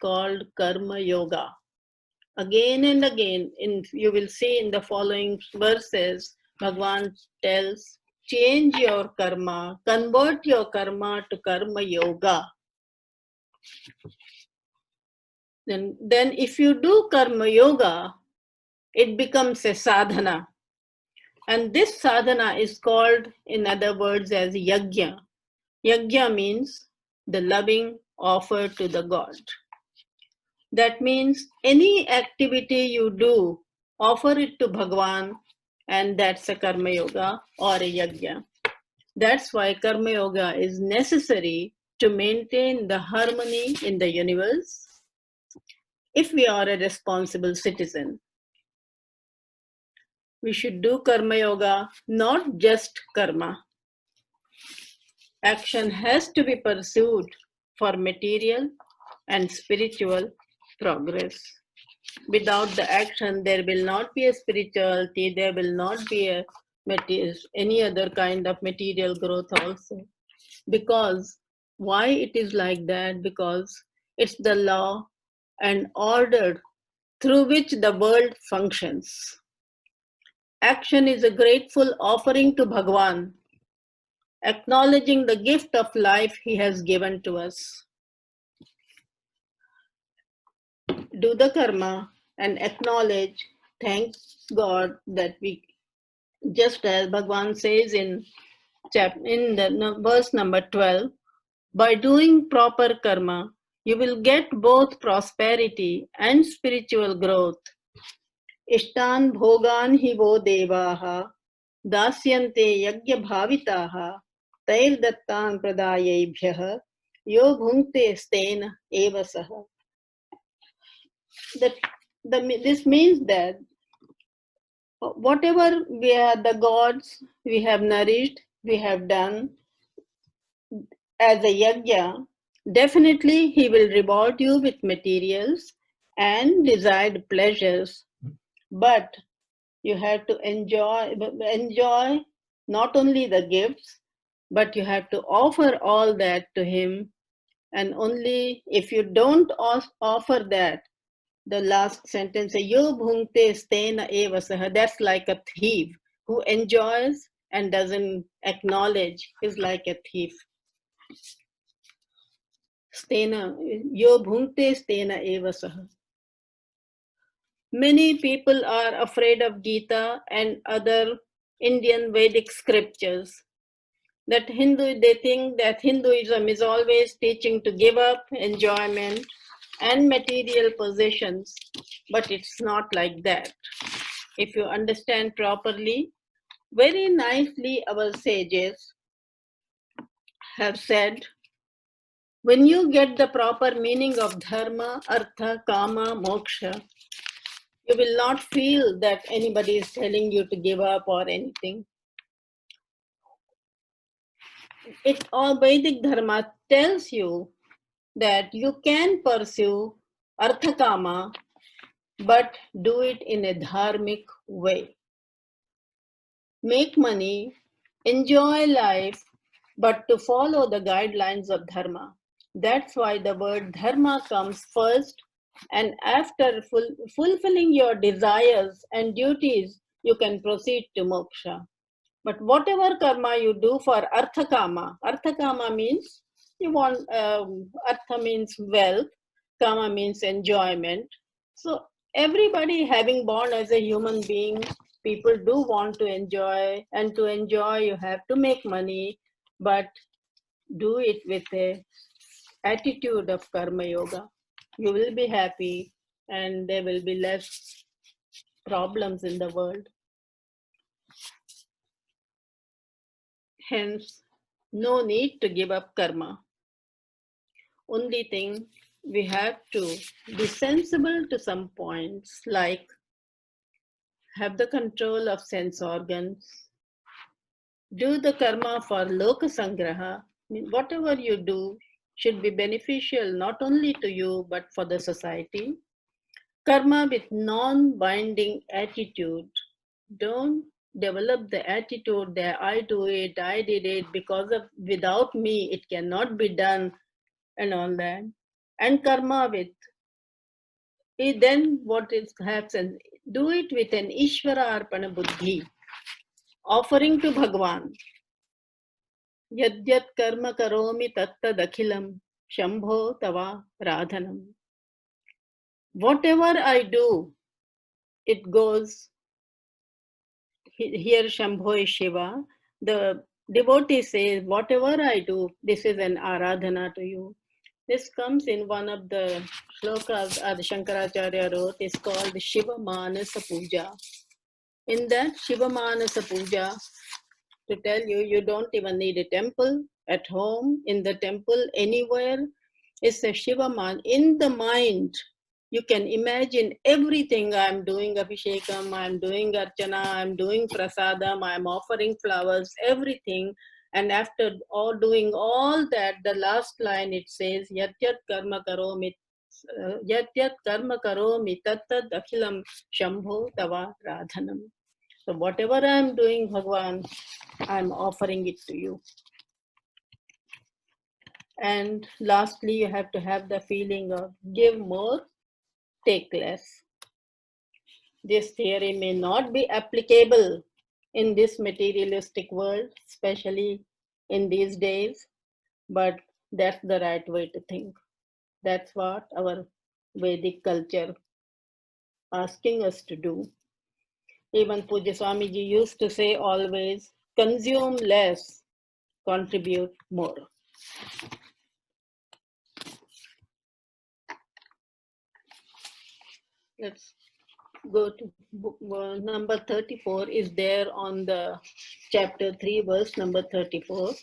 called Karma Yoga. Again and again, you will see in the following verses, Bhagavan tells, change your karma, convert your karma to Karma Yoga. Then if you do Karma Yoga, it becomes a sadhana. And this sadhana is called, in other words, as yajna. Yajna means the loving offer to the God. That means any activity you do, offer it to Bhagavan, and that's a Karma Yoga or a Yajna. That's why Karma Yoga is necessary to maintain the harmony in the universe if we are a responsible citizen. We should do Karma Yoga, not just karma. Action has to be pursued for material and spiritual progress. Without the action, there will not be a spirituality, there will not be any other kind of material growth also. Because why it is like that? Because it's the law and order through which the world functions. Action is a grateful offering to Bhagavan, acknowledging the gift of life he has given to us. Do the karma and acknowledge, thank God that we, just as Bhagavan says in the verse number 12, by doing proper karma, you will get both prosperity and spiritual growth. Ishtan bhogan hi vo devaha dasyante yajna bhavitaha tair dattan pradayebhyah yo bhunkte stena eva saha. This means that whatever the gods we have nourished, we have done as a yajna, definitely he will reward you with materials and desired pleasures. But you have to enjoy not only the gifts, but you have to offer all that to him. And only if you don't offer that, the last sentence, yo bhunkte stena eva saha, that's like a thief who enjoys and doesn't acknowledge, is like a thief. Stena, yo bhunkte stena eva saha. Many people are afraid of Gita and other Indian Vedic scriptures. They think that Hinduism is always teaching to give up enjoyment and material possessions, but it's not like that. If you understand properly, very nicely our sages have said, when you get the proper meaning of dharma, artha, kama, moksha, you will not feel that anybody is telling you to give up or anything. All Vedic dharma tells you that you can pursue artha kama, but do it in a dharmic way. Make money, enjoy life, but to follow the guidelines of dharma. That's why the word dharma comes first, and after fulfilling your desires and duties, you can proceed to moksha. But whatever karma you do for artha kama means you want, artha means wealth, kama means enjoyment. So everybody having born as a human being, people do want to enjoy, and to enjoy you have to make money, but do it with a attitude of karma yoga. You will be happy and there will be less problems in the world. Hence, no need to give up karma. Only thing, we have to be sensible to some points, like have the control of sense organs, do the karma for loka sangraha. Whatever you do should be beneficial not only to you but for the society. Karma with non-binding attitude. Don't develop the attitude that I do it, I did it because of, without me it cannot be done and all that. And karma with Then what is happens? Do it with an Ishvara Arpana Buddhi, offering to Bhagwan. Yadyat karma karomi tattad akhilam shambho tava radhanam. Whatever I do, it goes. Here Shambho is Shiva. The devotee says, whatever I do, this is an aradhana to you. This comes in one of the shlokas Adi Shankaracharya wrote. It's called Shiva Manasa Puja. In that Shiva Manasa Puja, to tell you, you don't even need a temple at home, in the temple, anywhere. It's a Shiva Man. In the mind, you can imagine everything. I'm doing Abhishekam, I'm doing Archana, I'm doing Prasadam, I'm offering flowers, everything. And after all doing all that, the last line it says, Yat Yat Karma Karomi Yat Yat Karma Karomi Tattad Akhilam Shambho Tava Radhanam. So whatever I'm doing, Bhagwan, I'm offering it to you. And lastly, you have to have the feeling of give more, take less. This theory may not be applicable in this materialistic world, especially in these days, but that's the right way to think. That's what our Vedic culture asking us to do. Even Pujya Swamiji used to say always, consume less, contribute more. Let's go to book, number 34 is there on the chapter 3, verse number 34.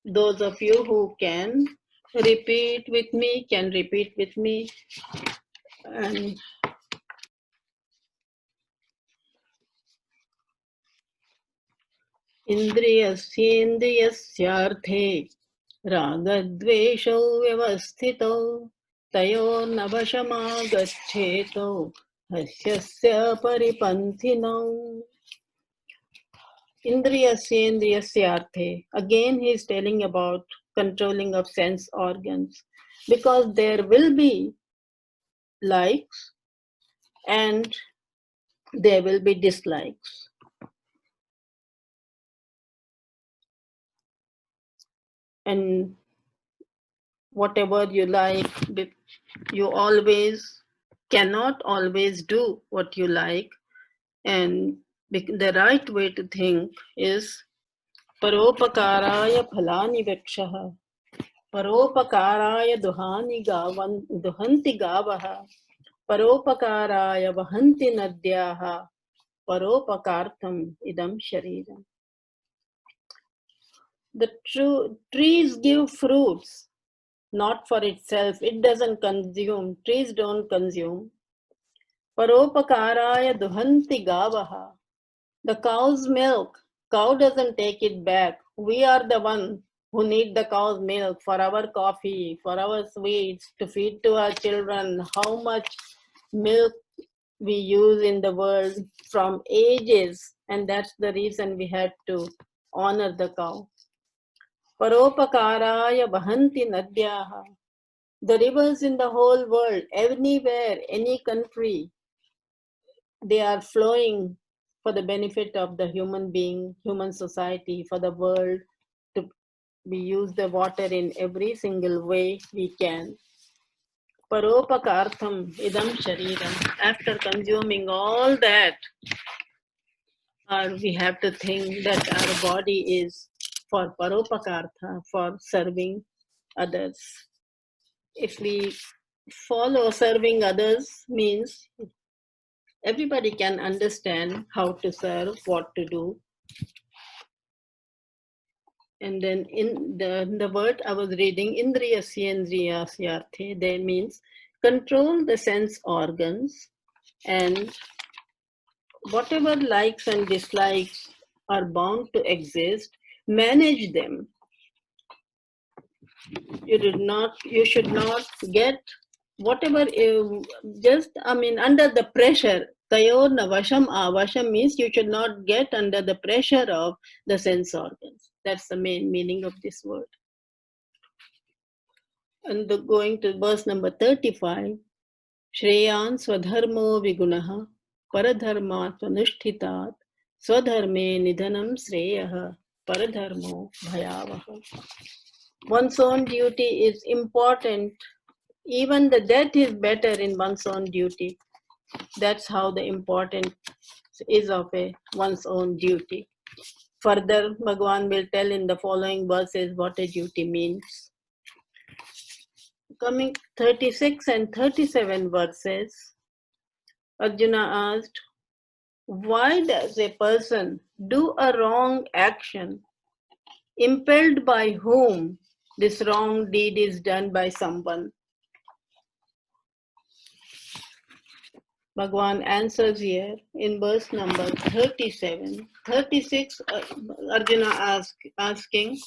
Those of you who can repeat with me, can repeat with me. And इन्द्रियस्येन्द्रियस्यार्थे रागद्वेषौ व्यवस्थितौ तयोर्नवशमागच्छेतो हस्यस्य परिपन्थिनौ. Indriyasyendrayasyarthe. Again, he is telling about controlling of sense organs, because there will be likes and there will be dislikes. And whatever you like, you always cannot always do what you like. And the right way to think is Paropakaraya phalani vekshaha. Paropakaraya duhanti gavaha. Paropakaraya vahanti nadyaha. Paropakartham idam shariram. The trees give fruits, not for itself. It doesn't consume. Trees don't consume. Paropakaraya duhanti gavaha. The cow's milk, cow doesn't take it back. We are the one who need the cow's milk for our coffee, for our sweets, to feed to our children. How much milk we use in the world from ages, and that's the reason we had to honor the cow. Paropakaraya vahanti nadyaha. The rivers in the whole world, anywhere, any country, they are flowing for the benefit of the human being, human society, for the world. We use the water in every single way we can. Paropakartham idam shariram. After consuming all that, we have to think that our body is for paropakartha, for serving others. If we follow serving others, means everybody can understand how to serve, what to do. And then in the word I was reading, Indriyasyendriyasyarthe, that means control the sense organs, and whatever likes and dislikes are bound to exist, manage them. You should not get whatever under the pressure. Tayor navasham avasham means you should not get under the pressure of the sense organs. That's the main meaning of this word. And going to verse number 35, श्रेयान् स्वधर्मो विगुणः परधर्मात्मनुष्ठितात् स्वधर्मे निधनं श्रेयः paradharmo bhayavaha. One's own duty is important. Even the death is better in one's own duty. That's how the importance is of one's own duty. Further, Bhagavan will tell in the following verses what a duty means. Coming 36 and 37 verses, Arjuna asked, why does a person do a wrong action? Impelled by whom this wrong deed is done by someone? Bhagavan answers here in verse number 37. 36, Arjuna asking,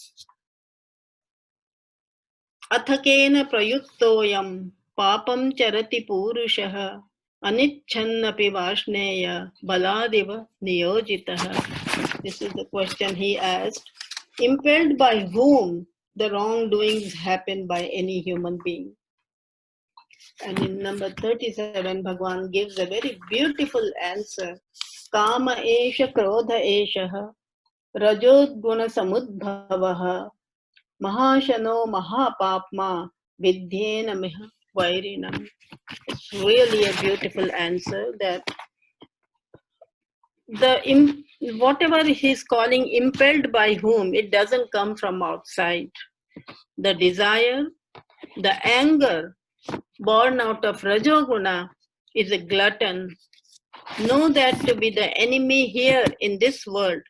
Athakena prayuttoyam papam charati purushaha anichhannapi vashneya baladiva niyojitaha. This is the question he asked. Impelled by whom the wrongdoings happen by any human being? And in number 37, Bhagavan gives a very beautiful answer. Kama esha krodha esha rajodguna samudbhavaha mahashano mahapapma vidyena miha vairinam. It's really a beautiful answer that whatever he's calling impelled by whom, it doesn't come from outside. The desire, the anger born out of Rajoguna is a glutton. Know that to be the enemy here in this world.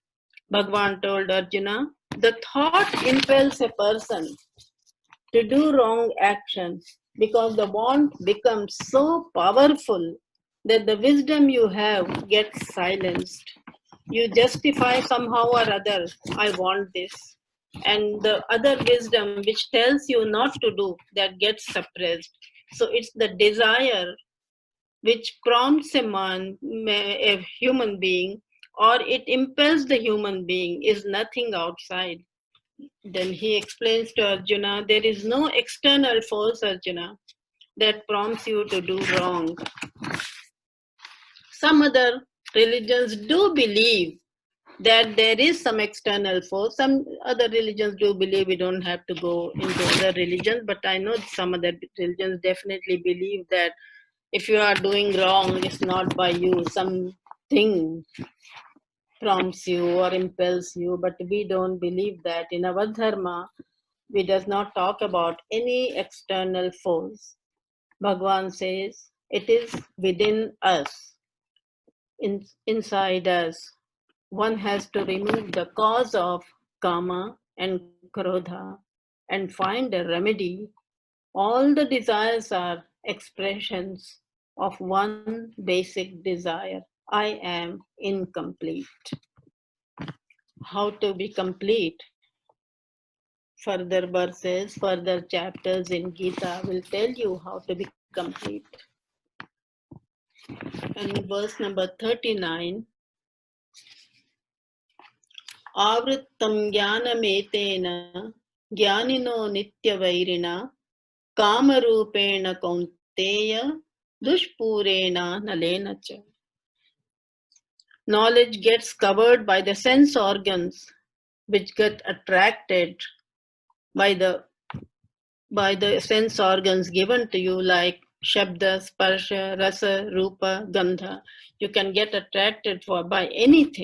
Bhagavan told Arjuna, the thought impels a person to do wrong action because the want becomes so powerful that the wisdom you have gets silenced. You justify somehow or other, I want this. And the other wisdom which tells you not to do, that gets suppressed. So it's the desire which prompts a human being, or it impels the human being, is nothing outside. Then he explains to Arjuna, there is no external force, Arjuna, that prompts you to do wrong. Some other religions do believe that there is some external force. Some other religions do believe we don't have to go into other religions, but I know some other religions definitely believe that if you are doing wrong, it's not by you, something prompts you or impels you, but we don't believe that. In our dharma, we does not talk about any external force. Bhagavan says it is within us, inside us. One has to remove the cause of kama and krodha and find a remedy. All the desires are expressions of one basic desire. I am incomplete. How to be complete? Further verses, further chapters in Gita will tell you how to be complete. And in verse number 39, Avrittam jnanametena jnanino nityavairina kamarupena kaunteya dushpurena nalena cha. Knowledge gets covered by the sense organs which get attracted by the sense organs given to you, like Shabda, Sparsha, Rasa, Rupa, Gandha. You can get attracted by anything.